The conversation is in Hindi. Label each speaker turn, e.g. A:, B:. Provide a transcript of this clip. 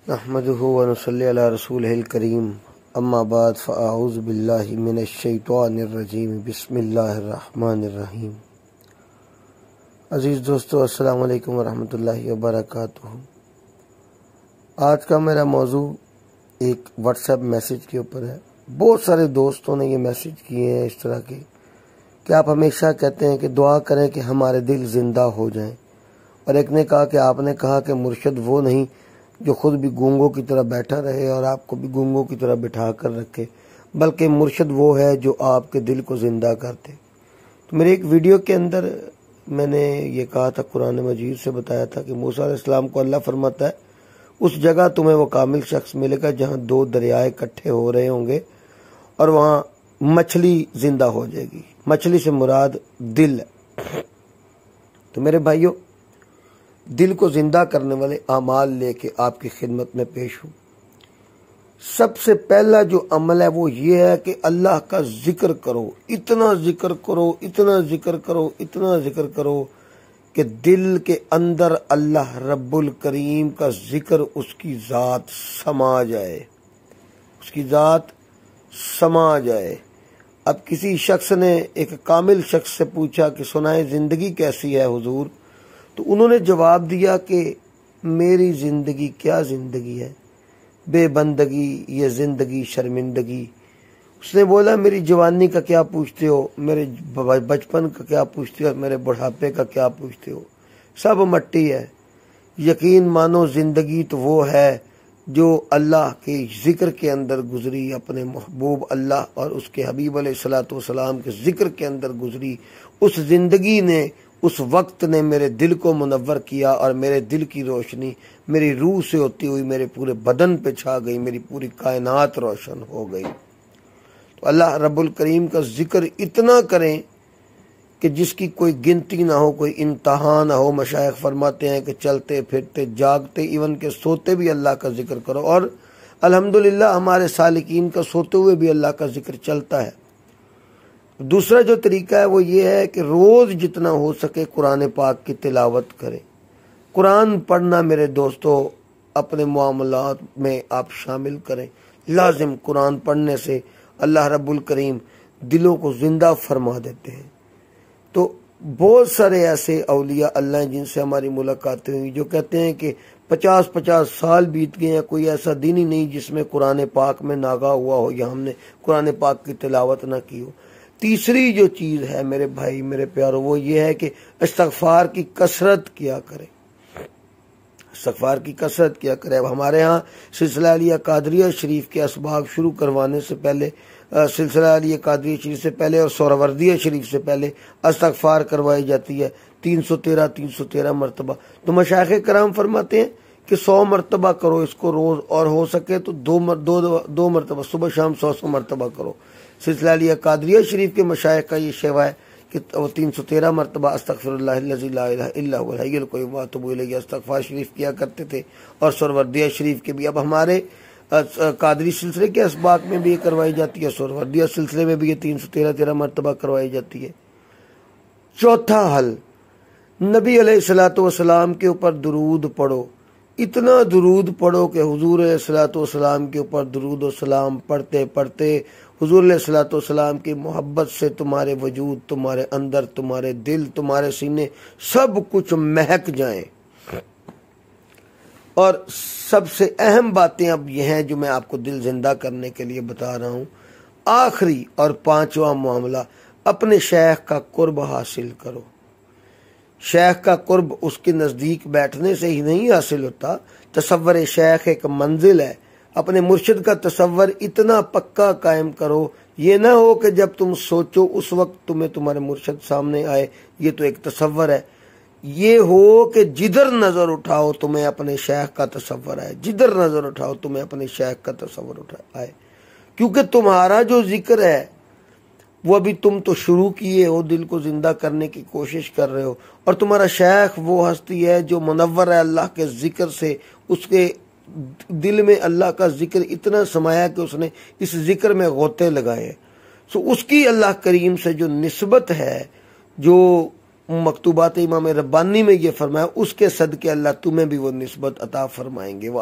A: नहमदुहु व नसल्ली अला रसूलिहिल करीम अम्मा बाद फ़अऊज़ु बिल्लाहि मिनश शैतानिर रजीम बिस्मिल्लाहिर रहमानिर रहीम। अज़ीज़ दोस्तों, अस्सलामु अलैकुम व रहमतुल्लाहि व बरकातुहू। आज का मेरा मौजू एक व्हाट्सएप मैसेज के ऊपर है। बहुत सारे दोस्तों ने ये मैसेज किए हैं इस तरह के कि आप हमेशा कहते हैं कि दुआ करें कि हमारे दिल जिंदा हो जाएं, और एक ने कहा कि आपने कहा कि मुर्शिद वो नहीं जो खुद भी गूंगों की तरह बैठा रहे और आपको भी गूंगों की तरह बिठा कर रखे, बल्कि मुर्शिद वो है जो आपके दिल को जिंदा करते। तो मेरे एक वीडियो के अंदर मैंने ये कहा था, कुरान मजीद से बताया था कि मूसा अलैहिस्सलाम को अल्लाह फरमाता है उस जगह तुम्हें वो कामिल शख्स मिलेगा जहां दो दरियाए इकट्ठे हो रहे होंगे और वहां मछली जिंदा हो जाएगी। मछली से मुराद दिल है। तो मेरे भाइयों, दिल को जिंदा करने वाले अमाल लेके आपकी खिदमत में पेश हूं। सबसे पहला जो अमल है वो ये है कि अल्लाह का जिक्र करो, इतना जिक्र करो, इतना जिक्र करो, इतना जिक्र करो कि दिल के अंदर अल्लाह रब्बुल करीम का जिक्र, उसकी जात समा जाए, उसकी जात समा जाए। अब किसी शख्स ने एक कामिल शख्स से पूछा कि सुनाए जिंदगी कैसी है हुजूर, तो उन्होंने जवाब दिया कि मेरी जिंदगी क्या जिंदगी है, बेबंदगी, ये जिंदगी शर्मिंदगी। उसने बोला मेरी जवानी का क्या पूछते हो, मेरे बचपन का क्या पूछते हो, मेरे बुढ़ापे का क्या पूछते हो, सब मट्टी है। यकीन मानो जिंदगी तो वो है जो अल्लाह के जिक्र के अंदर गुजरी, अपने महबूब अल्लाह और उसके हबीब अलैहिस्सलातु वस्सलाम के जिक्र के अंदर गुजरी। उस जिंदगी ने, उस वक्त ने मेरे दिल को मुनव्वर किया और मेरे दिल की रोशनी मेरी रूह से होती हुई मेरे पूरे बदन पे छा गई, मेरी पूरी कायनात रोशन हो गई। तो अल्लाह रब्बुल करीम का जिक्र इतना करें कि जिसकी कोई गिनती ना हो, कोई इंतहा ना हो। मशाइख फरमाते हैं कि चलते फिरते जागते इवन के सोते भी अल्लाह का जिक्र करो, और अल्हम्दुलिल्लाह हमारे सालिकीन का सोते हुए भी अल्लाह का जिक्र चलता है। दूसरा जो तरीका है वो ये है कि रोज जितना हो सके कुरान पाक की तिलावत करें। कुरान पढ़ना मेरे दोस्तों अपने मामलात में आप शामिल करें। लाजिम कुरान पढ़ने से अल्लाह रब्बुल करीम दिलों को जिंदा फरमा देते हैं। तो बहुत सारे ऐसे औलिया अल्लाह हैं जिनसे हमारी मुलाकातें हुई जो कहते हैं कि 50-50 साल बीत गए हैं, कोई ऐसा दिन ही नहीं जिसमें कुरान पाक में नागा हुआ हो या हमने कुरान पाक की तिलावत ना की हो। तीसरी जो चीज है मेरे भाई, मेरे प्यारों, वो ये है कि इस्तगफार की कसरत किया करें, इस्तगफार की कसरत किया करें। अब हमारे यहाँ सिलसिला अलिया कादरिया शरीफ के असबाग शुरू करवाने से पहले, सिलसिला अलिया कादरिया शरीफ से पहले और सोहरावर्दिया शरीफ से पहले इस्तगफार करवाई जाती है 313 मरतबा। तो मशाइख कराम फरमाते हैं कि 100 मरतबा करो इसको रोज, और हो सके तो दो मरतबा सुबह शाम 100 मरतबा करो। सिलसिला अलिया कादरिया शरीफ के मशाइख का ये शेवा है कि वो 313 मरतबा अस्तगफिरुल्लाहिल्लज़ी ला इलाहा इल्ला हुवल हय्युल क़य्यूम व अतूबु इलैहि इस्तगफार शरीफ किया करते थे, और सोहरावर्दिया शरीफ के भी। अब हमारे कादरी सिलसिले के असबाक में भी ये करवाई जाती है, सोहरावर्दिया सिलसिले में भी ये 313 मरतबा करवाई जाती है। चौथा हल, नबी अलैहिस्सलातु वस्सलाम के ऊपर दुरूद पढ़ो, इतना दुरूद पढ़ो कि हुजूर अलैहिस्सलातु वस्सलाम के ऊपर दुरूद व सलाम पढ़ते पढ़ते हुजूर अलैहिस्सलातु वस्सलाम की मोहब्बत से तुम्हारे वजूद, तुम्हारे अंदर, तुम्हारे दिल, तुम्हारे सीने सब कुछ महक जाए। और सबसे अहम बातें अब ये हैं जो मैं आपको दिल जिंदा करने के लिए बता रहा हूं। आखिरी और पांचवा मामला, अपने शेख का कुर्ब हासिल करो। शेख का कुर्ब उसके नजदीक बैठने से ही नहीं हासिल होता। तसव्वुर शेख एक मंजिल है। अपने मुर्शिद का तसव्वुर इतना पक्का कायम करो, ये ना हो कि जब तुम सोचो उस वक्त तुम्हें तुम्हारे मुर्शिद सामने आए। ये तो एक तसव्वुर है। ये हो कि जिधर नजर उठाओ तुम्हें अपने शेख का तसव्वुर आए, जिधर नजर उठाओ तुम्हें अपने शेख का तसव्वुर आए। क्योंकि तुम्हारा जो जिक्र है वो अभी तुम तो शुरू किए हो, दिल को जिंदा करने की कोशिश कर रहे हो, और तुम्हारा शेख वो हस्ती है जो मुनव्वर है अल्लाह के जिक्र से। उसके दिल में अल्लाह का जिक्र इतना समाया कि उसने इस जिक्र में गोते लगाए। सो उसकी अल्लाह करीम से जो निस्बत है, जो मकतूबात इमाम रब्बानी में ये फरमाया, उसके सदके अल्लाह तुम्हें भी वो निस्बत अता फरमाएंगे। वो